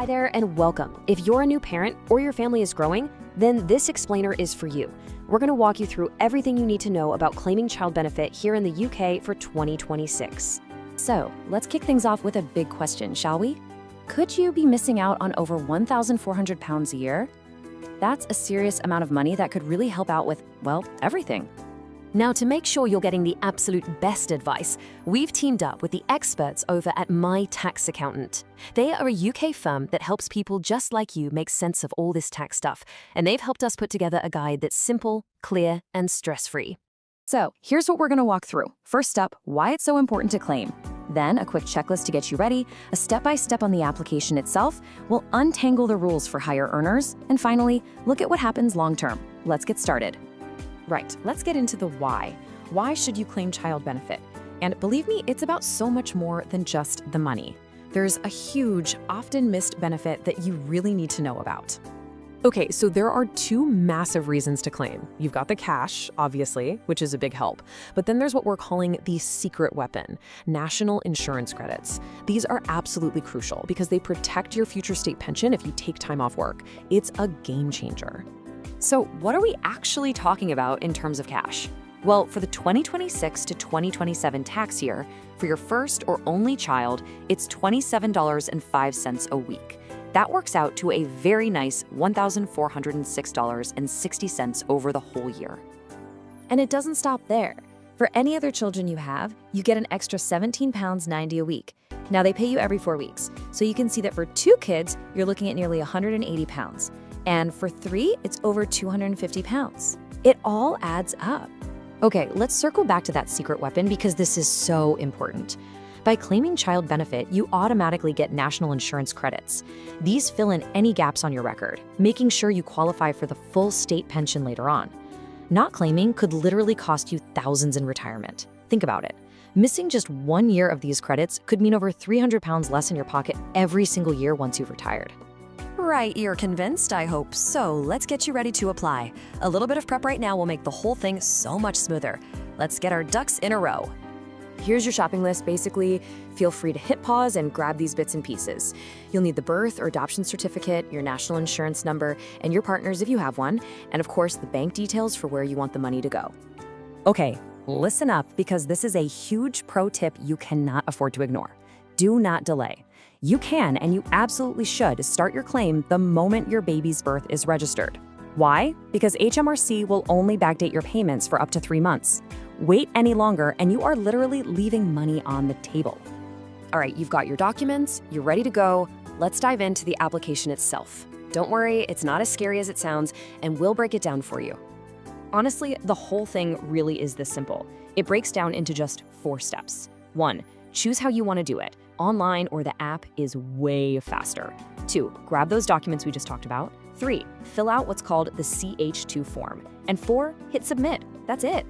Hi there and welcome. If you're a new parent or your family is growing, then this explainer is for you. We're going to walk you through everything you need to know about claiming child benefit here in the UK for 2026. So, let's kick things off with a big question, shall we? Could you be missing out on over £1,400 a year? That's a serious amount of money that could really help out with, well, everything. Now, to make sure you're getting the absolute best advice, we've teamed up with the experts over at My Tax Accountant. They are a UK firm that helps people just like you make sense of all this tax stuff, and they've helped us put together a guide that's simple, clear, and stress-free. So, here's what we're going to walk through. First up, why it's so important to claim. Then, a quick checklist to get you ready, a step-by-step on the application itself. We'll untangle the rules for higher earners, and finally, look at what happens long-term. Let's get started. Right, let's get into the why. Why should you claim child benefit? And believe me, it's about so much more than just the money. There's a huge, often missed benefit that you really need to know about. Okay, so there are two massive reasons to claim. You've got the cash, obviously, which is a big help. But then there's what we're calling the secret weapon, national insurance credits. These are absolutely crucial because they protect your future state pension if you take time off work. It's a game changer. So what are we actually talking about in terms of cash? Well, for the 2026 to 2027 tax year, for your first or only child, it's $27.05 a week. That works out to a very nice $1,406.60 over the whole year. And it doesn't stop there. For any other children you have, you get an extra £17.90 a week. Now they pay you every 4 weeks, so you can see that for 2 kids, you're looking at nearly £180. And for 3, it's over £250. It all adds up. Okay, let's circle back to that secret weapon because this is so important. By claiming child benefit, you automatically get national insurance credits. These fill in any gaps on your record, making sure you qualify for the full state pension later on. Not claiming could literally cost you thousands in retirement. Think about it. Missing just 1 year of these credits could mean over £300 less in your pocket every single year once you've retired. Right, you're convinced, I hope. So let's get you ready to apply. A little bit of prep right now will make the whole thing so much smoother. Let's get our ducks in a row. Here's your shopping list, basically. Feel free to hit pause and grab these bits and pieces. You'll need the birth or adoption certificate, your national insurance number, and your partner's if you have one, and of course the bank details for where you want the money to go. Okay, listen up because this is a huge pro tip you cannot afford to ignore. Do not delay. You can, and you absolutely should, start your claim the moment your baby's birth is registered. Why? Because HMRC will only backdate your payments for up to 3 months. Wait any longer, and you are literally leaving money on the table. All right, you've got your documents, you're ready to go. Let's dive into the application itself. Don't worry, it's not as scary as it sounds, and we'll break it down for you. Honestly, the whole thing really is this simple. It breaks down into just 4 steps. 1, choose how you want to do it. Online or the app is way faster. 2, grab those documents we just talked about. 3, fill out what's called the CH2 form. And 4, hit submit. That's it.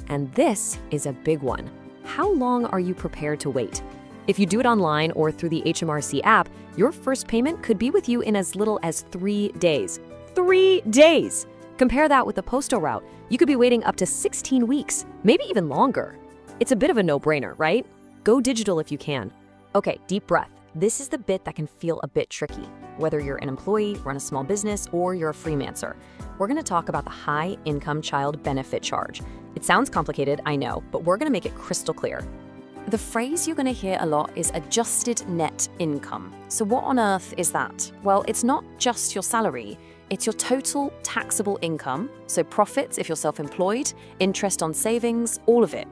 And this is a big one. How long are you prepared to wait? If you do it online or through the HMRC app, your first payment could be with you in as little as 3 days. 3 days! Compare that with the postal route. You could be waiting up to 16 weeks, maybe even longer. It's a bit of a no-brainer, right? Go digital if you can. Okay, deep breath. This is the bit that can feel a bit tricky. Whether you're an employee, run a small business, or you're a freelancer, we're going to talk about the high income child benefit charge. It sounds complicated, I know, but we're going to make it crystal clear. The phrase you're going to hear a lot is adjusted net income. So what on earth is that? Well, it's not just your salary. It's your total taxable income, so profits if you're self-employed, interest on savings, all of it,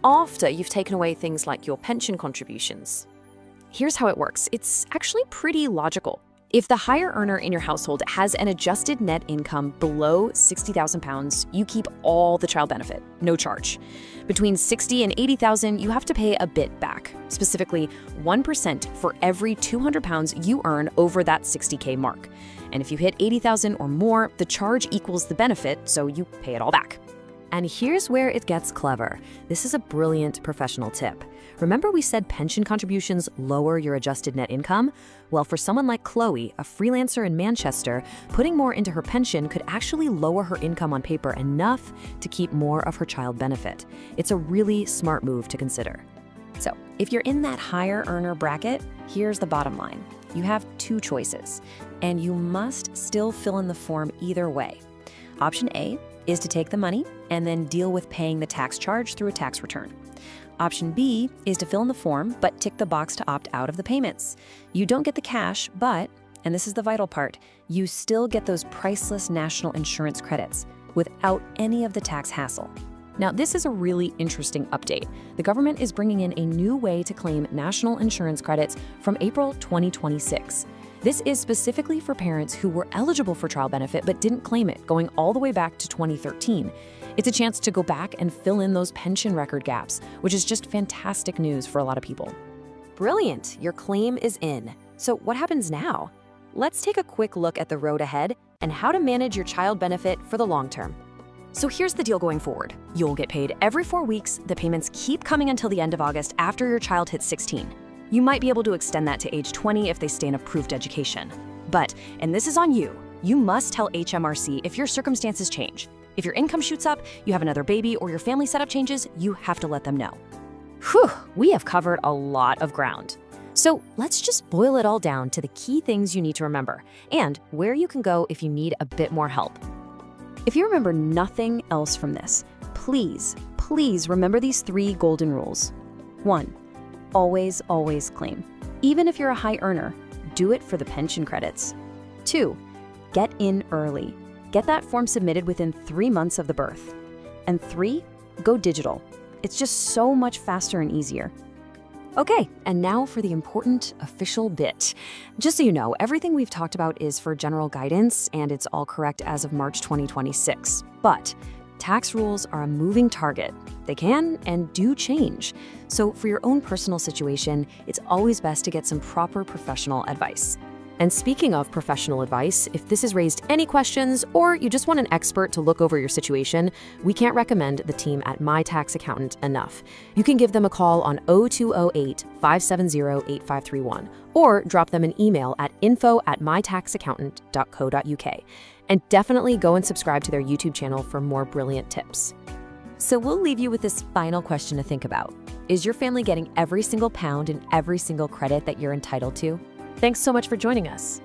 after you've taken away things like your pension contributions. Here's how it works. It's actually pretty logical. If the higher earner in your household has an adjusted net income below £60,000, you keep all the child benefit, no charge. Between $60,000 and $80,000, you have to pay a bit back, specifically 1% for every £200 you earn over that $60K mark. And if you hit $80,000 or more, the charge equals the benefit, so you pay it all back. And here's where it gets clever. This is a brilliant professional tip. Remember we said pension contributions lower your adjusted net income? Well, for someone like Chloe, a freelancer in Manchester, putting more into her pension could actually lower her income on paper enough to keep more of her child benefit. It's a really smart move to consider. So, if you're in that higher earner bracket, here's the bottom line. You have two choices, and you must still fill in the form either way. Option A is to take the money and then deal with paying the tax charge through a tax return. Option B is to fill in the form but tick the box to opt out of the payments. You don't get the cash, but, and this is the vital part, you still get those priceless national insurance credits without any of the tax hassle. Now, this is a really interesting update. The government is bringing in a new way to claim national insurance credits from April 2026. This is specifically for parents who were eligible for child benefit but didn't claim it, going all the way back to 2013. It's a chance to go back and fill in those pension record gaps, which is just fantastic news for a lot of people. Brilliant, your claim is in. So what happens now? Let's take a quick look at the road ahead and how to manage your child benefit for the long term. So here's the deal going forward. You'll get paid every 4 weeks. The payments keep coming until the end of August after your child hits 16. You might be able to extend that to age 20 if they stay in approved education. But, and this is on you, you must tell HMRC if your circumstances change. If your income shoots up, you have another baby, or your family setup changes, you have to let them know. Whew, we have covered a lot of ground. So let's just boil it all down to the key things you need to remember and where you can go if you need a bit more help. If you remember nothing else from this, please remember these 3 golden rules. 1, always claim. Even if you're a high earner, do it for the pension credits. 2, get in early. Get that form submitted within 3 months of the birth. And 3, go digital. It's just so much faster and easier. Okay, and now for the important official bit. Just so you know, everything we've talked about is for general guidance, and it's all correct as of March 2026. But tax rules are a moving target. They can and do change. So for your own personal situation, it's always best to get some proper professional advice. And speaking of professional advice, if this has raised any questions or you just want an expert to look over your situation, we can't recommend the team at My Tax Accountant enough. You can give them a call on 0208-570-8531 or drop them an email at info@mytaxaccountant.co.uk. And definitely go and subscribe to their YouTube channel for more brilliant tips. So we'll leave you with this final question to think about. Is your family getting every single pound and every single credit that you're entitled to? Thanks so much for joining us.